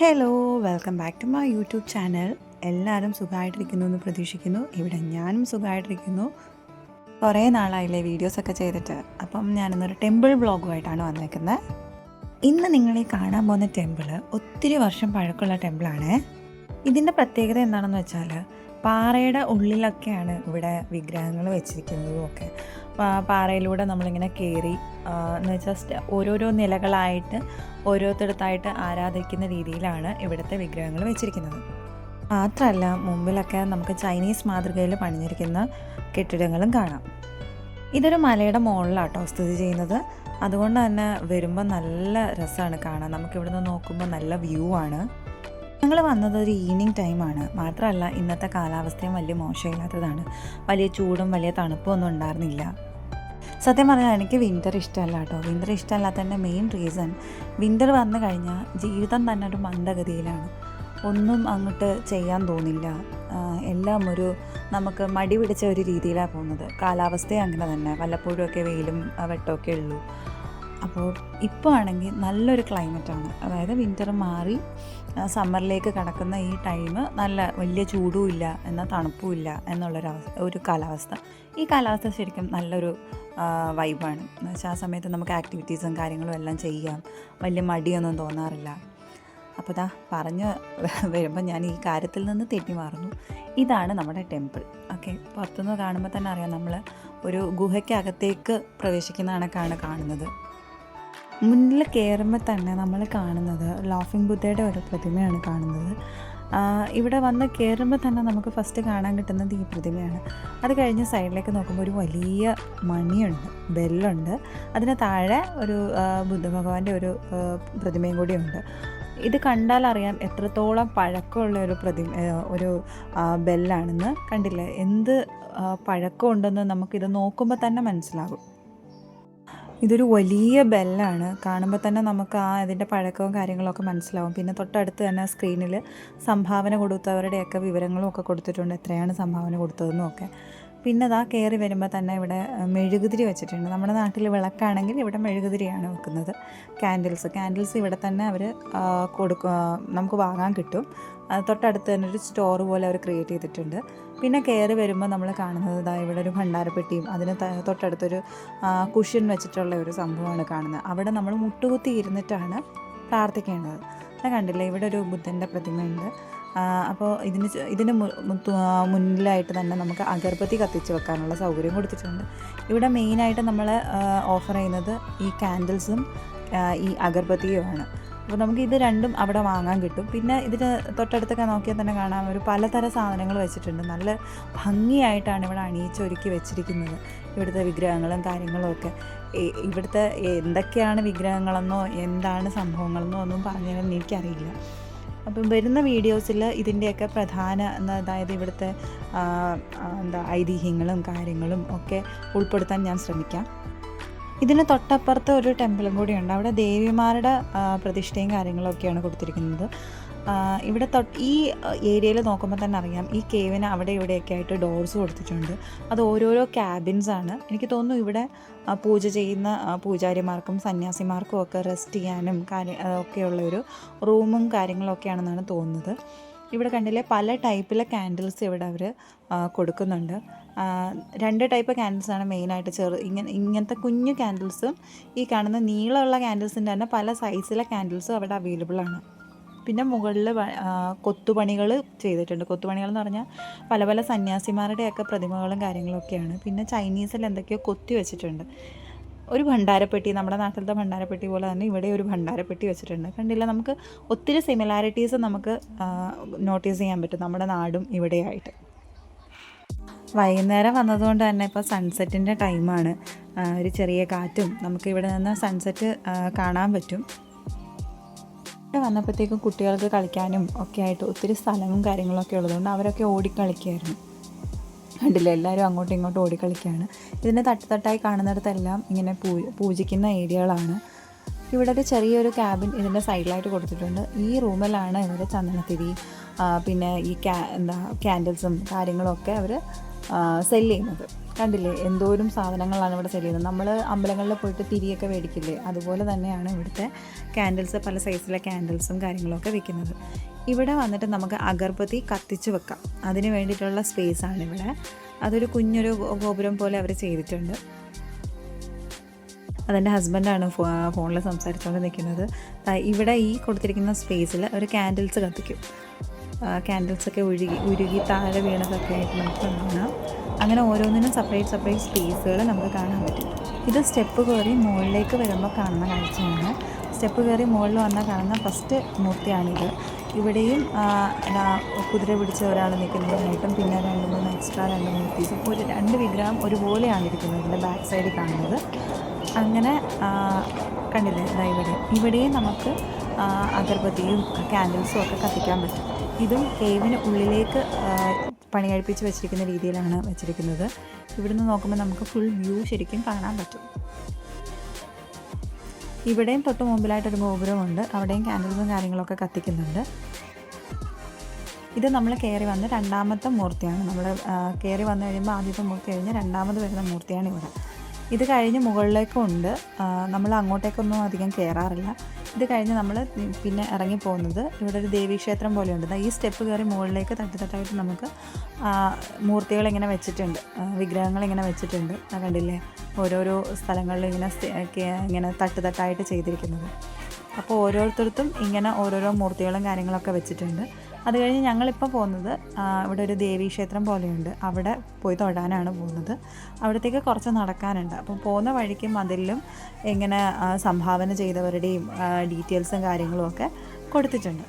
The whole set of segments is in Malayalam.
Hello, welcome back to my YouTube channel. എല്ലാവരും സുഖമായിട്ടിരിക്കുന്നു എന്ന് പ്രതീക്ഷിക്കുന്നു. ഇവിടെ ഞാനും സുഖമായിട്ടിരിക്കുന്നു. കുറേ നാളായില്ലേ വീഡിയോസൊക്കെ ചെയ്തിട്ട്. അപ്പം ഞാനിന്നൊരു ടെമ്പിൾ വ്ളോഗുമായിട്ടാണ് വന്നേക്കുന്നത്. ഇന്ന് നിങ്ങളീ കാണാൻ പോകുന്ന ടെമ്പിൾ ഒത്തിരി വർഷം പഴക്കമുള്ള ടെമ്പിളാണ്. ഇതിൻ്റെ പ്രത്യേകത എന്താണെന്ന് വെച്ചാൽ പാറയുടെ ഉള്ളിലൊക്കെയാണ് ഇവിടെ വിഗ്രഹങ്ങൾ വെച്ചിരിക്കുന്നതും ഒക്കെ. പാറയിലൂടെ നമ്മളിങ്ങനെ കയറി എന്ന് വെച്ചാൽ ഓരോരോ നിലകളായിട്ട് ഓരോരുത്തടത്തായിട്ട് ആരാധിക്കുന്ന രീതിയിലാണ് ഇവിടുത്തെ വിഗ്രഹങ്ങൾ വെച്ചിരിക്കുന്നത്. മാത്രമല്ല മുമ്പിലൊക്കെ നമുക്ക് ചൈനീസ് മാതൃകയിൽ പണിഞ്ഞിരിക്കുന്ന കെട്ടിടങ്ങളും കാണാം. ഇതൊരു മലയുടെ മുകളിലാട്ടോ സ്ഥിതി ചെയ്യുന്നത്. അതുകൊണ്ട് തന്നെ വരുമ്പോൾ നല്ല രസമാണ് കാണാൻ. നമുക്കിവിടുന്ന് നോക്കുമ്പോൾ നല്ല വ്യൂ ആണ്. ഞങ്ങൾ വന്നത് ഒരു ഈവനിങ് ടൈമാണ്. മാത്രമല്ല ഇന്നത്തെ കാലാവസ്ഥയും വലിയ മോശമില്ലാത്തതാണ്. വലിയ ചൂടും വലിയ തണുപ്പും ഒന്നും ഉണ്ടായിരുന്നില്ല. സത്യം പറഞ്ഞാൽ എനിക്ക് വിൻ്റർ ഇഷ്ടമല്ല കേട്ടോ. വിൻ്റർ ഇഷ്ടമല്ലാത്തതിൻ്റെ മെയിൻ റീസൺ, വിൻ്റർ വന്നു കഴിഞ്ഞാൽ ജീവിതം തന്നെ ഒരു മന്ദഗതിയിലാണ്. ഒന്നും അങ്ങോട്ട് ചെയ്യാൻ തോന്നില്ല. എല്ലാം നമുക്ക് മടി പിടിച്ച ഒരു രീതിയിലാണ് പോകുന്നത്. കാലാവസ്ഥയും അങ്ങനെ തന്നെ, വല്ലപ്പോഴുമൊക്കെ വെയിലും വെട്ടമൊക്കെ ഉള്ളൂ. അപ്പോൾ ഇപ്പോൾ ആണെങ്കിൽ നല്ലൊരു ക്ലൈമറ്റാണ്. അതായത് വിൻ്റർ മാറി സമ്മറിലേക്ക് കടക്കുന്ന ഈ ടൈം നല്ല വലിയ ചൂടും ഇല്ല എന്നാൽ തണുപ്പും ഇല്ല ഒരു കാലാവസ്ഥ. ഈ കാലാവസ്ഥ ശരിക്കും നല്ലൊരു വൈബാണ്. എന്ന് വെച്ചാൽ ആ സമയത്ത് നമുക്ക് ആക്ടിവിറ്റീസും കാര്യങ്ങളും എല്ലാം ചെയ്യാം. വലിയ മടിയൊന്നും തോന്നാറില്ല. അപ്പോൾ പറഞ്ഞ് വരുമ്പോൾ ഞാൻ ഈ കാര്യത്തിൽ നിന്ന് തെറ്റി മാറുന്നു. ഇതാണ് നമ്മുടെ ടെമ്പിൾ. ഓക്കെ, പുറത്തുനിന്ന് കാണുമ്പോൾ തന്നെ അറിയാം നമ്മൾ ഒരു ഗുഹയ്ക്കകത്തേക്ക് പ്രവേശിക്കുന്ന കണക്കാണ് കാണുന്നത്. മുന്നിൽ കയറുമ്പോൾ തന്നെ നമ്മൾ കാണുന്നത് ലാഫിംഗ് ബുദ്ധയുടെ ഒരു പ്രതിമയാണ് കാണുന്നത്. ഇവിടെ വന്ന് കയറുമ്പോൾ തന്നെ നമുക്ക് ഫസ്റ്റ് കാണാൻ കിട്ടുന്നത് ഈ പ്രതിമയാണ്. അത് കഴിഞ്ഞ് സൈഡിലേക്ക് നോക്കുമ്പോൾ ഒരു വലിയ മണിയുണ്ട്, ബെല്ലുണ്ട്. അതിന് താഴെ ഒരു ബുദ്ധഭഗവാന്റെ ഒരു പ്രതിമയും കൂടിയുണ്ട്. ഇത് കണ്ടാൽ അറിയാം എത്രത്തോളം പഴക്കമുള്ള ഒരു ബെല്ലാണെന്ന്. കണ്ടില്ലേ എന്ത് പഴക്കമുണ്ടെന്ന് നമുക്കിത് നോക്കുമ്പോൾ തന്നെ മനസ്സിലാകും. ഇതൊരു വലിയ ബെല്ലാണ്. കാണുമ്പോൾ തന്നെ നമുക്ക് അതിൻ്റെ പഴക്കവും കാര്യങ്ങളൊക്കെ മനസ്സിലാവും. പിന്നെ തൊട്ടടുത്ത് തന്നെ സ്ക്രീനിൽ സംഭാവന കൊടുത്തവരുടെയൊക്കെ വിവരങ്ങളും ഒക്കെ കൊടുത്തിട്ടുണ്ട്, എത്രയാണ് സംഭാവന കൊടുത്തതെന്നും ഒക്കെ. പിന്നെ കയറി വരുമ്പോൾ തന്നെ ഇവിടെ മെഴുകുതിരി വെച്ചിട്ടുണ്ട്. നമ്മുടെ നാട്ടിൽ വിളക്കാണെങ്കിൽ ഇവിടെ മെഴുകുതിരിയാണ് വെക്കുന്നത്. ക്യാൻഡിൽസ് ഇവിടെ തന്നെ അവർ നമുക്ക് വാങ്ങാൻ കിട്ടും. തൊട്ടടുത്ത് തന്നെ ഒരു സ്റ്റോർ പോലെ അവർ ക്രിയേറ്റ് ചെയ്തിട്ടുണ്ട്. പിന്നെ കയറി വരുമ്പോൾ നമ്മൾ കാണുന്നത് ഇവിടെ ഒരു ഭണ്ഡാരപ്പെട്ടിയും അതിന് തൊട്ടടുത്തൊരു കുഷ്യൻ വെച്ചിട്ടുള്ള ഒരു സംഭവമാണ് കാണുന്നത്. അവിടെ നമ്മൾ മുട്ടുകുത്തി ഇരുന്നിട്ടാണ് പ്രാർത്ഥിക്കേണ്ടത്. കണ്ടില്ലേ, ഇവിടെ ഒരു ബുദ്ധൻ്റെ പ്രതിമയുണ്ട്. അപ്പോൾ ഇതിന് മുന്നിലായിട്ട് തന്നെ നമുക്ക് അഗർബത്തി കത്തിച്ച് വെക്കാനുള്ള സൗകര്യം കൊടുത്തിട്ടുണ്ട്. ഇവിടെ മെയിനായിട്ട് നമ്മൾ ഓഫർ ചെയ്യുന്നത് ഈ ക്യാൻഡിൽസും ഈ അഗർബത്തിയുമാണ്. അപ്പോൾ നമുക്ക് ഇത് രണ്ടും അവിടെ വാങ്ങാൻ കിട്ടും. പിന്നെ ഇതിന് തൊട്ടടുത്തൊക്കെ നോക്കിയാൽ തന്നെ കാണാം ഒരു പലതരം സാധനങ്ങൾ വെച്ചിട്ടുണ്ട്. നല്ല ഭംഗിയായിട്ടാണ് ഇവിടെ അണിയിച്ചൊരുക്കി വെച്ചിരിക്കുന്നത് ഇവിടുത്തെ വിഗ്രഹങ്ങളും കാര്യങ്ങളും ഒക്കെ. ഇവിടുത്തെ എന്തൊക്കെയാണ് വിഗ്രഹങ്ങളെന്നോ എന്താണ് സംഭവങ്ങളെന്നോ ഒന്നും പറഞ്ഞു തരാൻ എനിക്കറിയില്ല. അപ്പം വരുന്ന വീഡിയോസിൽ ഇതിൻ്റെയൊക്കെ അതായത് ഇവിടുത്തെ ഐതിഹ്യങ്ങളും കാര്യങ്ങളും ഒക്കെ ഉൾപ്പെടുത്താൻ ഞാൻ ശ്രമിക്കാം. ഇതിന് തൊട്ടപ്പുറത്ത് ഒരു ടെമ്പിളും കൂടിയുണ്ട്. അവിടെ ദേവിമാരുടെ പ്രതിഷ്ഠയും കാര്യങ്ങളൊക്കെയാണ് കൊടുത്തിരിക്കുന്നത്. ഇവിടെ ഈ ഏരിയയിൽ നോക്കുമ്പോൾ തന്നെ അറിയാം ഈ കേവിന് അവിടെ ഇവിടെയൊക്കെ ആയിട്ട് ഡോർസ് കൊടുത്തിട്ടുണ്ട്. അത് ഓരോരോ ക്യാബിൻസാണ്. എനിക്ക് തോന്നുന്നു ഇവിടെ പൂജ ചെയ്യുന്ന പൂജാരിമാർക്കും സന്യാസിമാർക്കും ഒക്കെ റെസ്റ്റ് ചെയ്യാനും ഒക്കെയുള്ളൊരു റൂമും കാര്യങ്ങളൊക്കെയാണെന്നാണ് തോന്നുന്നത്. ഇവിടെ കണ്ടില്ലേ പല ടൈപ്പിലെ ക്യാൻഡിൽസ് ഇവിടെ അവർ കൊടുക്കുന്നുണ്ട്. 2 ടൈപ്പ് ക്യാൻഡിൽസാണ് മെയിനായിട്ട്. ഇങ്ങനത്തെ കുഞ്ഞു ക്യാൻഡിൽസും ഈ കാണുന്ന നീളമുള്ള ക്യാൻഡിൽസിൻ്റെ തന്നെ പല സൈസിലെ ക്യാൻഡിൽസും അവിടെ അവൈലബിൾ ആണ്. പിന്നെ മുകളിൽ കൊത്തുപണികൾ ചെയ്തിട്ടുണ്ട്. കൊത്തുപണികൾ എന്ന് പറഞ്ഞാൽ പല പല സന്യാസിമാരുടെയൊക്കെ പ്രതിമകളും കാര്യങ്ങളൊക്കെയാണ്. പിന്നെ ചൈനീസിൽ എന്തൊക്കെയോ കൊത്തി വെച്ചിട്ടുണ്ട്. ഒരു ഭണ്ഡാരപ്പെട്ടി, നമ്മുടെ നാട്ടിലത്തെ ഭണ്ഡാരപ്പെട്ടി പോലെ തന്നെ ഇവിടെ ഒരു ഭണ്ഡാരപ്പെട്ടി വെച്ചിട്ടുണ്ട്. കണ്ടില്ല, നമുക്ക് ഒത്തിരി സിമിലാരിറ്റീസ് നമുക്ക് നോട്ടീസ് ചെയ്യാൻ പറ്റും നമ്മുടെ നാടും ഇവിടെയായിട്ട്. വൈകുന്നേരം വന്നതുകൊണ്ട് തന്നെ ഇപ്പോൾ സൺസെറ്റിൻ്റെ ടൈമാണ്. ഒരു ചെറിയ കാറ്റും നമുക്ക് ഇവിടെ നിന്ന് സൺസെറ്റ് കാണാൻ പറ്റും. ഇവിടെ വന്നപ്പോഴത്തേക്കും കുട്ടികൾക്ക് കളിക്കാനും ഒക്കെ ആയിട്ട് ഒത്തിരി സ്ഥലവും കാര്യങ്ങളൊക്കെ ഉള്ളതുകൊണ്ട് അവരൊക്കെ ഓടിക്കളിക്കുകയായിരുന്നു. കണ്ടില്ല, എല്ലാവരും അങ്ങോട്ടും ഇങ്ങോട്ടും ഓടിക്കളിക്കുകയാണ്. ഇതിൻ്റെ തട്ടായി കാണുന്നിടത്തെല്ലാം ഇങ്ങനെ പൂജിക്കുന്ന ഏരിയകളാണ്. ഇവിടെ ഒരു ചെറിയൊരു ക്യാബിൻ ഇതിൻ്റെ സൈഡിലായിട്ട് കൊടുത്തിട്ടുണ്ട്. ഈ റൂമിലാണ് ഇവർ ചന്ദനത്തിരി പിന്നെ ഈ ക്യാൻഡിൽസും കാര്യങ്ങളൊക്കെ അവർ സെല്ല് ചെയ്യുന്നത്. കണ്ടില്ലേ എന്തോരം സാധനങ്ങളാണ് ഇവിടെ സെല്ല് ചെയ്യുന്നത്. നമ്മൾ അമ്പലങ്ങളിൽ പോയിട്ട് തിരിയൊക്കെ മേടിക്കില്ലേ, അതുപോലെ തന്നെയാണ് ഇവിടുത്തെ ക്യാൻഡിൽസ്, പല സൈസിലെ ക്യാൻഡിൽസും കാര്യങ്ങളൊക്കെ വിൽക്കുന്നത്. ഇവിടെ വന്നിട്ട് നമുക്ക് അഗർബത്തി കത്തിച്ച് വെക്കാം, അതിന് വേണ്ടിയിട്ടുള്ള സ്പേസാണ് ഇവിടെ. അതൊരു കുഞ്ഞൊരു ഗോപുരം പോലെ അവർ ചെയ്തിട്ടുണ്ട്. അതെൻ്റെ ഹസ്ബൻഡാണ് ഫോണിൽ സംസാരിച്ചുകൊണ്ട് നിൽക്കുന്നത്. ഇവിടെ ഈ കൊടുത്തിരിക്കുന്ന സ്പേസിൽ ഒരു ക്യാൻഡിൽസ് കത്തിക്കും. ക്യാൻഡിൽസൊക്കെ ഉരുകി താഴെ വീണതൊക്കെ ആയിട്ട് നമുക്ക് കാണാം. അങ്ങനെ ഓരോന്നിനും സെപ്പറേറ്റ് സ്പേസുകൾ നമുക്ക് കാണാൻ പറ്റും. ഇത് സ്റ്റെപ്പ് കയറി മുകളിലേക്ക് വരുമ്പോൾ കാണുന്ന കാഴ്ചയാണ്. സ്റ്റെപ്പ് കയറി മുകളിൽ വന്നാൽ കാണുന്ന ഫസ്റ്റ് മൂർത്തിയാണിത്. ഇവിടെയും കുതിര പിടിച്ച ഒരാൾ നിൽക്കുന്നതിനായിട്ടും പിന്നെ 2-3 എക്സ്ട്രാ 2 മൂർത്തീസും, ഒരു 2 വിഗ്രഹം ഒരുപോലെയാണ് ഇരിക്കുന്നത് ഇതിൻ്റെ ബാക്ക് സൈഡിൽ കാണുന്നത്. അങ്ങനെ കണ്ടില്ലേ, ഇവിടെയും നമുക്ക് അഗർബത്തിയും ക്യാൻഡിൽസും ഒക്കെ കത്തിക്കാൻ പറ്റും. ഇതും കേവിന് ഉള്ളിലേക്ക് പണി കഴിപ്പിച്ച് വെച്ചിരിക്കുന്ന രീതിയിലാണ് വെച്ചിരിക്കുന്നത്. ഇവിടുന്ന് നോക്കുമ്പോൾ നമുക്ക് ഫുൾ വ്യൂ ശരിക്കും കാണാൻ പറ്റും. ഇവിടെയും തൊട്ട് മുമ്പിലായിട്ടൊരു ഗോപുരമുണ്ട്, അവിടെയും ക്യാൻഡിൽസും കാര്യങ്ങളൊക്കെ കത്തിക്കുന്നുണ്ട്. ഇത് നമ്മൾ കയറി വന്ന് രണ്ടാമത്തെ മൂർത്തിയാണ്. നമ്മൾ കയറി വന്നു കഴിയുമ്പോൾ ആദ്യത്തെ മൂർത്തി കഴിഞ്ഞ് രണ്ടാമത് വരുന്ന മൂർത്തിയാണ് ഇവിടെ. ഇത് കഴിഞ്ഞ് മുകളിലേക്കുണ്ട്, നമ്മൾ അങ്ങോട്ടേക്കൊന്നും അധികം കയറാറില്ല. ഇത് കഴിഞ്ഞ് നമ്മൾ പിന്നെ ഇറങ്ങി പോകുന്നത് ഇവിടെ ഒരു ദേവീക്ഷേത്രം പോലെയുണ്ട്. ഈ സ്റ്റെപ്പ് കയറി മുകളിലേക്ക് തട്ടായിട്ട് നമുക്ക് മൂർത്തികളിങ്ങനെ വെച്ചിട്ടുണ്ട്, വിഗ്രഹങ്ങളിങ്ങനെ വെച്ചിട്ടുണ്ട്. കണ്ടില്ലേ, ഓരോരോ സ്ഥലങ്ങളിൽ ഇങ്ങനെ തട്ടായിട്ട് ചെയ്തിരിക്കുന്നത്. അപ്പോൾ ഓരോരുത്തർക്കും ഇങ്ങനെ ഓരോരോ മൂർത്തികളും കാര്യങ്ങളൊക്കെ വെച്ചിട്ടുണ്ട്. അത് കഴിഞ്ഞ് ഞങ്ങളിപ്പോൾ പോകുന്നത് ഇവിടെ ഒരു ദേവീക്ഷേത്രം പോലെയുണ്ട്, അവിടെ പോയി തൊഴാനാണ് പോകുന്നത്. അവിടത്തേക്ക് കുറച്ച് നടക്കാനുണ്ട്. അപ്പോൾ പോകുന്ന വഴിക്കും അതിലും ഇങ്ങനെ സംഭാവന ചെയ്തവരുടെയും ഡീറ്റെയിൽസും കാര്യങ്ങളും ഒക്കെ കൊടുത്തിട്ടുണ്ട്.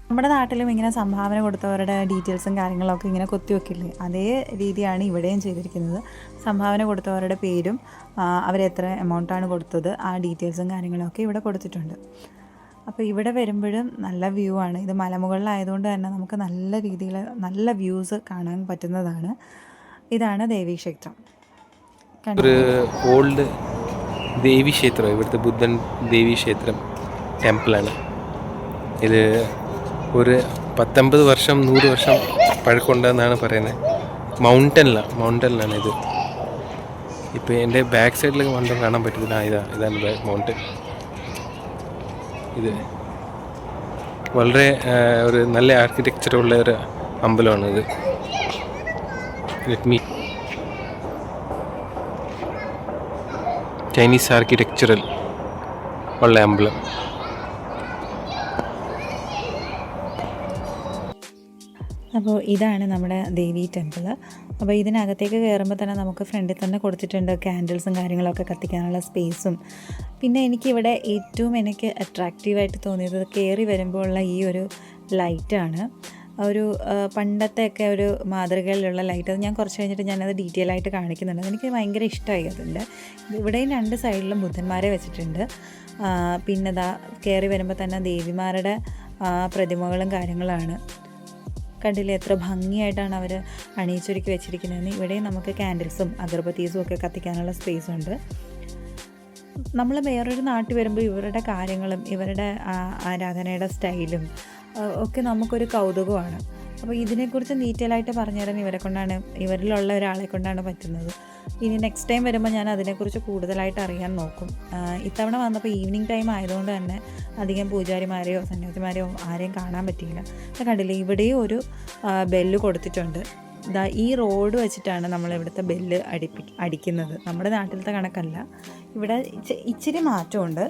നമ്മുടെ നാട്ടിലും ഇങ്ങനെ സംഭാവന കൊടുത്തവരുടെ ഡീറ്റെയിൽസും കാര്യങ്ങളൊക്കെ ഇങ്ങനെ കൊത്തിവെക്കില്ലേ, അതേ രീതിയാണ് ഇവിടെയും ചെയ്തിരിക്കുന്നത്. സംഭാവന കൊടുത്തവരുടെ പേരും അവരെത്ര എമൗണ്ടാണ് കൊടുത്തത് ആ ഡീറ്റെയിൽസും കാര്യങ്ങളൊക്കെ ഇവിടെ കൊടുത്തിട്ടുണ്ട്. അപ്പോൾ ഇവിടെ വരുമ്പോഴും നല്ല വ്യൂ ആണ്. ഇത് മലമുകളിലായതുകൊണ്ട് തന്നെ നമുക്ക് നല്ല രീതിയിൽ നല്ല വ്യൂസ് കാണാൻ പറ്റുന്നതാണ്. ഇതാണ് ദേവീക്ഷേത്രം. ഒരു ഓൾഡ് ദേവീക്ഷേത്രം, ഇവിടുത്തെ ബുദ്ധൻ ദേവീക്ഷേത്രം ടെമ്പിളാണ് ഇത്. ഒരു 50 വർഷം 100 വർഷം പഴക്കമുണ്ടെന്നാണ് പറയുന്നത്. മൗണ്ടനിലാണ് ഇത്. ഇപ്പോൾ എൻ്റെ ബാക്ക് സൈഡിലേക്ക് മൗണ്ടൻ കാണാൻ പറ്റുന്നില്ല. ഇതാണ് മൗണ്ടൻ. ഇത് വളരെ ഒരു നല്ല ആർക്കിടെക്ചറുള്ള ഒരു അമ്പലമാണ് ഇത്. ചൈനീസ് ആർക്കിടെക്ചറൽ ഉള്ള അമ്പലം. അപ്പോൾ ഇതാണ് നമ്മുടെ ദേവി ടെമ്പിൾ. അപ്പോൾ ഇതിനകത്തേക്ക് കയറുമ്പോൾ തന്നെ നമുക്ക് ഫ്രണ്ടിൽ തന്നെ കൊടുത്തിട്ടുണ്ട് ക്യാൻഡിൽസും കാര്യങ്ങളൊക്കെ കത്തിക്കാനുള്ള സ്പേസും. പിന്നെ എനിക്കിവിടെ ഏറ്റവും അട്രാക്റ്റീവായിട്ട് തോന്നിയത് കയറി വരുമ്പോൾ ഉള്ള ഈ ഒരു ലൈറ്റാണ്. ഒരു പണ്ടത്തെയൊക്കെ ഒരു മാതൃകയിലുള്ള ലൈറ്റ്. അത് ഞാൻ കുറച്ച് കഴിഞ്ഞിട്ട് ഞാനത് ഡീറ്റെയിൽ ആയിട്ട് കാണിക്കുന്നുണ്ട്. അതെനിക്ക് ഭയങ്കര ഇഷ്ടമായി. അതിൻ്റെ ഇവിടെയും 2 സൈഡിലും ബുദ്ധന്മാരെ വെച്ചിട്ടുണ്ട്. പിന്നെ കയറി വരുമ്പോൾ തന്നെ ദേവിമാരുടെ പ്രതിമകളും കാര്യങ്ങളാണ്. കണ്ടില്ലേ എത്ര ഭംഗിയായിട്ടാണ് അവർ അണിയിച്ചൊരുക്കി വെച്ചിരിക്കുന്നതെന്ന്. ഇവിടെയും നമുക്ക് ക്യാൻഡിൽസും അഗർബത്തീസും ഒക്കെ കത്തിക്കാനുള്ള സ്പേസുണ്ട്. നമ്മൾ വേറൊരു നാട്ടിൽ വരുമ്പോൾ ഇവരുടെ കാര്യങ്ങളും ഇവരുടെ ആരാധനയുടെ സ്റ്റൈലും ഒക്കെ നമുക്കൊരു കൗതുകമാണ്. അപ്പോൾ ഇതിനെക്കുറിച്ച് ഡീറ്റെയിൽ ആയിട്ട് പറഞ്ഞുതരാൻ ഇവരിലുള്ള ഒരാളെ കൊണ്ടാണ് പറ്റുന്നത്. ഇനി നെക്സ്റ്റ് ടൈം വരുമ്പോൾ ഞാൻ അതിനെക്കുറിച്ച് കൂടുതലായിട്ട് അറിയാൻ നോക്കും. ഇത്തവണ വന്നപ്പോൾ ഈവനിങ് ടൈം ആയതുകൊണ്ട് തന്നെ അധികം പൂജാരിമാരെയോ സന്യാസിമാരെയോ ആരെയും കാണാൻ പറ്റിയില്ല. കണ്ടില്ലേ, ഇവിടെയും ഒരു ബെല്ല് കൊടുത്തിട്ടുണ്ട്. ഈ റോഡ് വെച്ചിട്ടാണ് നമ്മളിവിടുത്തെ ബെല്ല് അടിക്കുന്നത്. നമ്മുടെ നാട്ടിലത്തെ കണക്കല്ല, ഇവിടെ ഇച്ചിരി മാറ്റമുണ്ട്.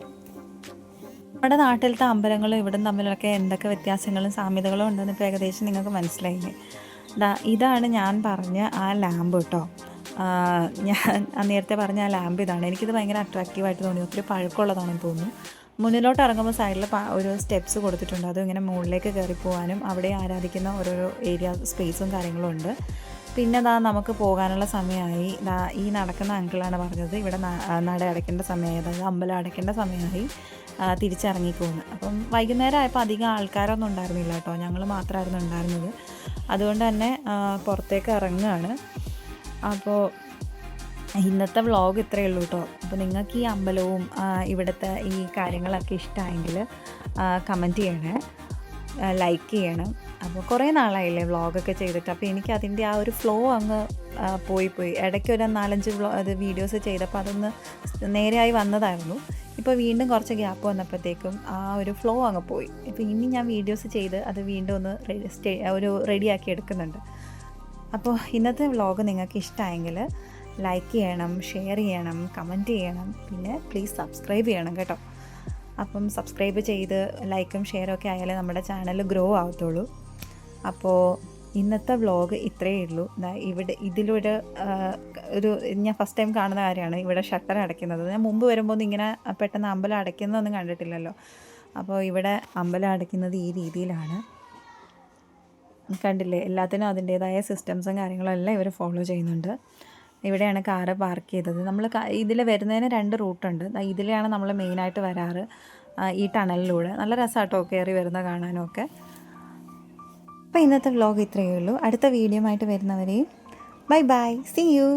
നമ്മുടെ നാട്ടിലത്തെ അമ്പലങ്ങളും ഇവിടെ തമ്മിലൊക്കെ എന്തൊക്കെ വ്യത്യാസങ്ങളും സാമ്യതകളും ഉണ്ടെന്ന് ഇപ്പോൾ ഏകദേശം നിങ്ങൾക്ക് മനസ്സിലായില്ലേ. ഇതാണ് ഞാൻ പറഞ്ഞ ആ ലാമ്പ് കേട്ടോ. ഞാൻ നേരത്തെ പറഞ്ഞ ആ ലാമ്പ് ഇതാണ്. എനിക്കിത് ഭയങ്കര അട്രാക്റ്റീവായിട്ട് തോന്നി. ഒത്തിരി പഴക്കമുള്ളതാണെന്ന് തോന്നുന്നു. മുന്നിലോട്ട് ഇറങ്ങുമ്പോൾ സൈഡിൽ ഒരു സ്റ്റെപ്സ് കൊടുത്തിട്ടുണ്ട്. അതും ഇങ്ങനെ മുകളിലേക്ക് കയറി പോകാനും അവിടെ ആരാധിക്കുന്ന ഓരോരോ ഏരിയ സ്പേസും കാര്യങ്ങളും ഉണ്ട്. പിന്നെ നമുക്ക് പോകാനുള്ള സമയമായി. ഈ നടക്കുന്ന അങ്കിളാണ് പറഞ്ഞത് ഇവിടെ നട അടയ്ക്കേണ്ട സമയമായി, അതായത് അമ്പലം അടയ്ക്കേണ്ട സമയമായി, തിരിച്ചിറങ്ങിപ്പോകുന്നു. അപ്പം വൈകുന്നേരം ആയപ്പോൾ അധികം ആൾക്കാരൊന്നും ഉണ്ടായിരുന്നില്ല കേട്ടോ, ഞങ്ങൾ മാത്രമായിരുന്നു ഉണ്ടായിരുന്നത്. അതുകൊണ്ട് തന്നെ പുറത്തേക്ക് ഇറങ്ങുകയാണ്. അപ്പോൾ ഇന്നത്തെ വ്ളോഗ് ഇത്രയേ ഉള്ളൂ കേട്ടോ. അപ്പോൾ നിങ്ങൾക്ക് ഈ അമ്പലവും ഇവിടുത്തെ ഈ കാര്യങ്ങളൊക്കെ ഇഷ്ടമായെങ്കിൽ കമൻറ്റ് ചെയ്യണേ. ലൈക്ക് ചെയ്യണം. അപ്പോൾ കുറേ നാളായില്ലേ വ്ളോഗൊക്കെ ചെയ്തിട്ട്, അപ്പോൾ എനിക്ക് അതിൻ്റെ ആ ഒരു ഫ്ലോ അങ്ങ് പോയി ഇടയ്ക്ക് ഒരു 4-5 വീഡിയോസ് ചെയ്തപ്പോൾ അതൊന്ന് നേരെയായി വന്നതായിരുന്നു. ഇപ്പോൾ വീണ്ടും കുറച്ച് ഗ്യാപ്പ് വന്നപ്പോഴത്തേക്കും ആ ഒരു ഫ്ലോ അങ്ങ് പോയി. ഇപ്പോൾ ഇനി ഞാൻ വീഡിയോസ് ചെയ്ത് അത് വീണ്ടും ഒന്ന് റെഡിയാക്കി എടുക്കുന്നുണ്ട്. അപ്പോൾ ഇന്നത്തെ വ്ളോഗ് നിങ്ങൾക്ക് ഇഷ്ടമായെങ്കിൽ ലൈക്ക് ചെയ്യണം, ഷെയർ ചെയ്യണം, കമൻറ്റ് ചെയ്യണം, പിന്നെ പ്ലീസ് സബ്സ്ക്രൈബ് ചെയ്യണം കേട്ടോ. അപ്പം സബ്സ്ക്രൈബ് ചെയ്ത് ലൈക്കും ഷെയറും ഒക്കെ ആയാലേ നമ്മുടെ ചാനൽ ഗ്രോ ആവത്തുള്ളൂ. അപ്പോൾ ഇന്നത്തെ വ്ളോഗ് ഇത്രയേ ഉള്ളൂ. ഇതിലൊരു ഞാൻ ഫസ്റ്റ് ടൈം കാണുന്ന കാര്യമാണ് ഇവിടെ ഷട്ടർ അടയ്ക്കുന്നത്. ഞാൻ മുമ്പ് വരുമ്പോൾ ഇങ്ങനെ പെട്ടെന്ന് അമ്പലം അടയ്ക്കുന്നതൊന്നും കണ്ടിട്ടില്ലല്ലോ. അപ്പോൾ ഇവിടെ അമ്പലം അടയ്ക്കുന്നത് ഈ രീതിയിലാണ്. കണ്ടില്ലേ, എല്ലാത്തിനും അതിൻ്റേതായ സിസ്റ്റംസും കാര്യങ്ങളും എല്ലാം ഇവർ ഫോളോ ചെയ്യുന്നുണ്ട്. ഇവിടെയാണ് കാറ് പാർക്ക് ചെയ്തത്. നമ്മൾ ഇതിൽ വരുന്നതിന് 2 റൂട്ടുണ്ട്. ഇതിലെയാണ് നമ്മൾ മെയിനായിട്ട് വരാറ്, ഈ ടണലിലൂടെ. നല്ല രസമാട്ടോ കയറി വരുന്ന കാണാനും ഒക്കെ. അപ്പോൾ ഇന്നത്തെ വ്ളോഗ് ഇത്രയേ ഉള്ളൂ. അടുത്ത വീഡിയോ ആയിട്ട് വരുന്നവരെയും ബൈ ബൈ, സീ യു.